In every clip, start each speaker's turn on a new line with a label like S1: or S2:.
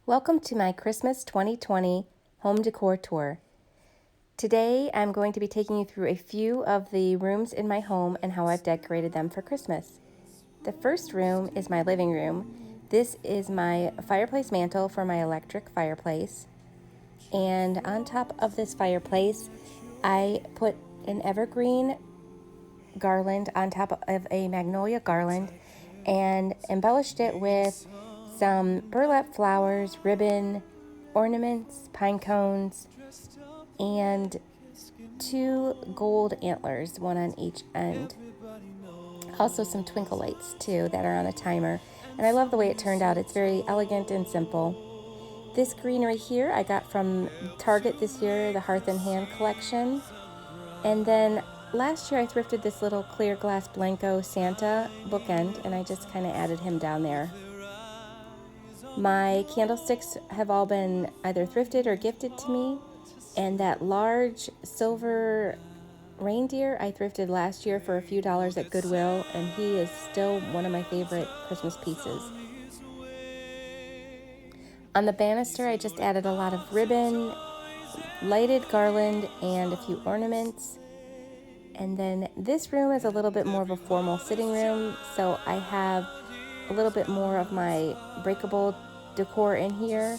S1: Welcome to my Christmas 2020 home decor tour. Today I'm going to be taking you through a few of the rooms in my home and how I've decorated them for Christmas. The first room is my living room. This is my fireplace mantle for my electric fireplace. And on top of this fireplace, I put an evergreen garland on top of a magnolia garland and embellished it with some burlap flowers, ribbon, ornaments, pine cones, and 2 gold antlers, one on each end. Also some twinkle lights too that are on a timer, and I love the way it turned out. It's very elegant and simple. This greenery here I got from Target this year, the Hearth and Hand collection. And then last year I thrifted this little clear glass Blanco Santa bookend, and I just kind of added him down there. My candlesticks have all been either thrifted or gifted to me, and that large silver reindeer I thrifted last year for a few dollars at Goodwill, and he is still one of my favorite Christmas pieces. On the banister I just added a lot of ribbon, lighted garland, and a few ornaments. And then this room is a little bit more of a formal sitting room, so I have a little bit more of my breakable decor in here.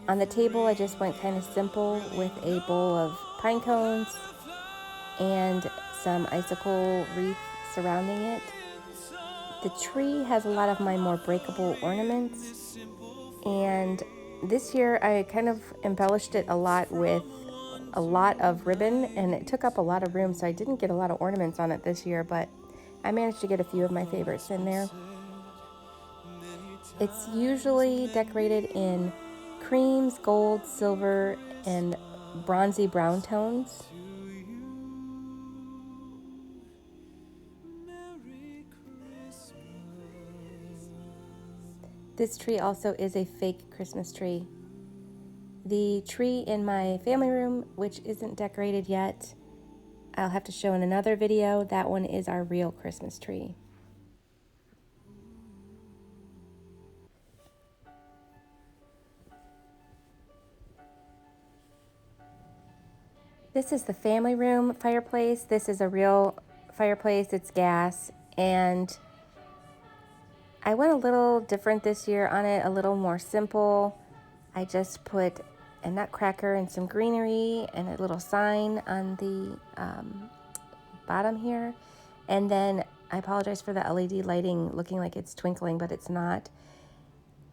S1: On the table I just went kind of simple with a bowl of pine cones and some icicle wreath surrounding it. The tree has a lot of my more breakable ornaments, and this year I kind of embellished it a lot with a lot of ribbon, and it took up a lot of room, so I didn't get a lot of ornaments on it this year, but I managed to get a few of my favorites in there. It's usually decorated in creams, gold, silver, and bronzy brown tones. This tree also is a fake Christmas tree. The tree in my family room, which isn't decorated yet, I'll have to show in another video. That one is our real Christmas tree. This is the family room fireplace. This is a real fireplace. It's gas, and I went a little different this year on it, a little more simple. I just put a nutcracker and some greenery and a little sign on the bottom here. And then I apologize for the LED lighting looking like it's twinkling, but it's not.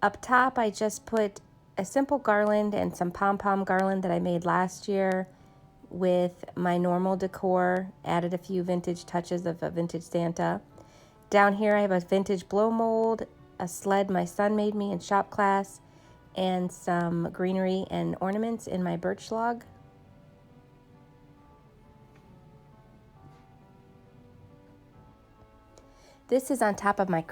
S1: Up top, I just put a simple garland and some pom-pom garland that I made last year with my normal decor, added a few vintage touches of a vintage Santa. Down here I have a vintage blow mold, a sled my son made me in shop class, and some greenery and ornaments in my birch log. This is on top of my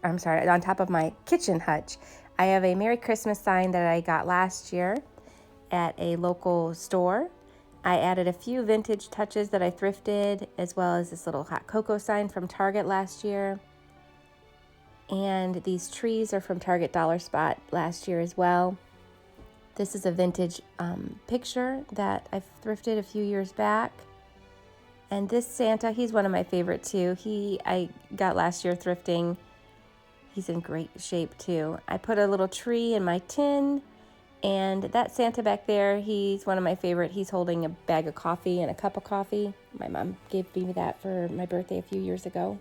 S1: on top of my kitchen hutch. I have a Merry Christmas sign that I got last year at a local store. I added a few vintage touches that I thrifted, as well as this little hot cocoa sign from Target last year. And these trees are from Target Dollar Spot last year as well. This is a vintage picture that I thrifted a few years back. And this Santa, he's one of my favorite too. I got last year thrifting. He's in great shape too. I put a little tree in my tin. And that Santa back there, he's one of my favorite. He's holding a bag of coffee and a cup of coffee. My mom gave me that for my birthday a few years ago.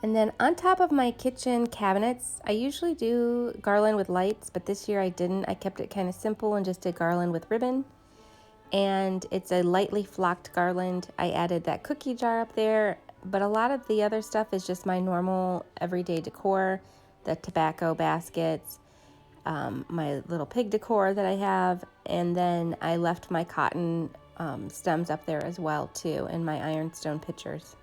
S1: And then on top of my kitchen cabinets, I usually do garland with lights, but this year I didn't. I kept it kind of simple and just did garland with ribbon. And it's a lightly flocked garland. I added that cookie jar up there, but a lot of the other stuff is just my normal everyday decor. The tobacco baskets, my little pig decor that I have, and then I left my cotton stems up there as well too, and my ironstone pitchers.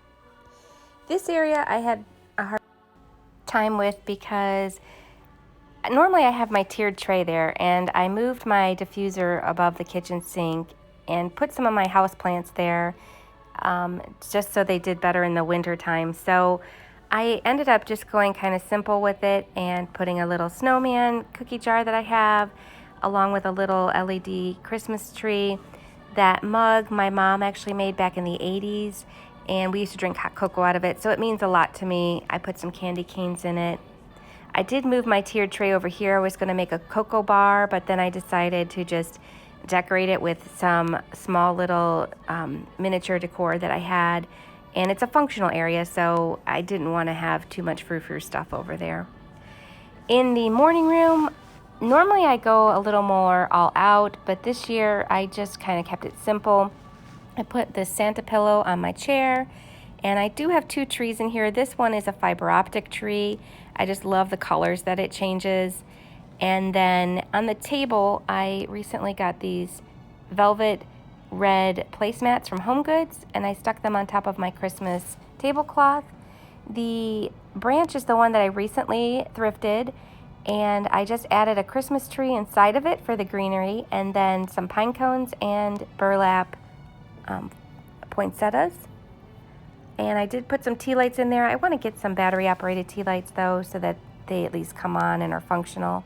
S1: This area I had a hard time with because normally I have my tiered tray there, and I moved my diffuser above the kitchen sink and put some of my houseplants there just so they did better in the winter time. So I ended up just going kind of simple with it and putting a little snowman cookie jar that I have, along with a little LED Christmas tree. That mug my mom actually made back in the 80s, and we used to drink hot cocoa out of it, so it means a lot to me. I put some candy canes in it. I did move my tiered tray over here. I was going to make a cocoa bar, but then I decided to just decorate it with some small little miniature decor that I had. And it's a functional area, so I didn't want to have too much frou-frou stuff over there. In the morning room, normally I go a little more all out, but this year I just kind of kept it simple. I put this Santa pillow on my chair, and I do have two trees in here. This one is a fiber optic tree. I just love the colors that it changes. And then on the table, I recently got these velvet red placemats from Home Goods, and I stuck them on top of my Christmas tablecloth. The branch is the one that I recently thrifted, and I just added a Christmas tree inside of it for the greenery, and then some pine cones and burlap poinsettias. And I did put some tea lights in there. I want to get some battery operated tea lights though, so that they at least come on and are functional.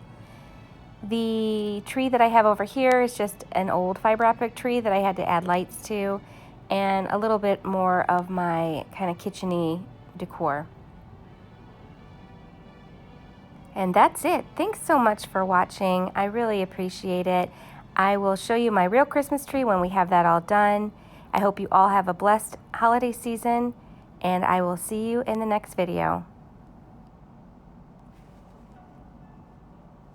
S1: The tree that I have over here is just an old fiber optic tree that I had to add lights to, and a little bit more of my kind of kitchen-y decor. And that's it. Thanks so much for watching. I really appreciate it. I will show you my real Christmas tree when we have that all done. I hope you all have a blessed holiday season, and I will see you in the next video.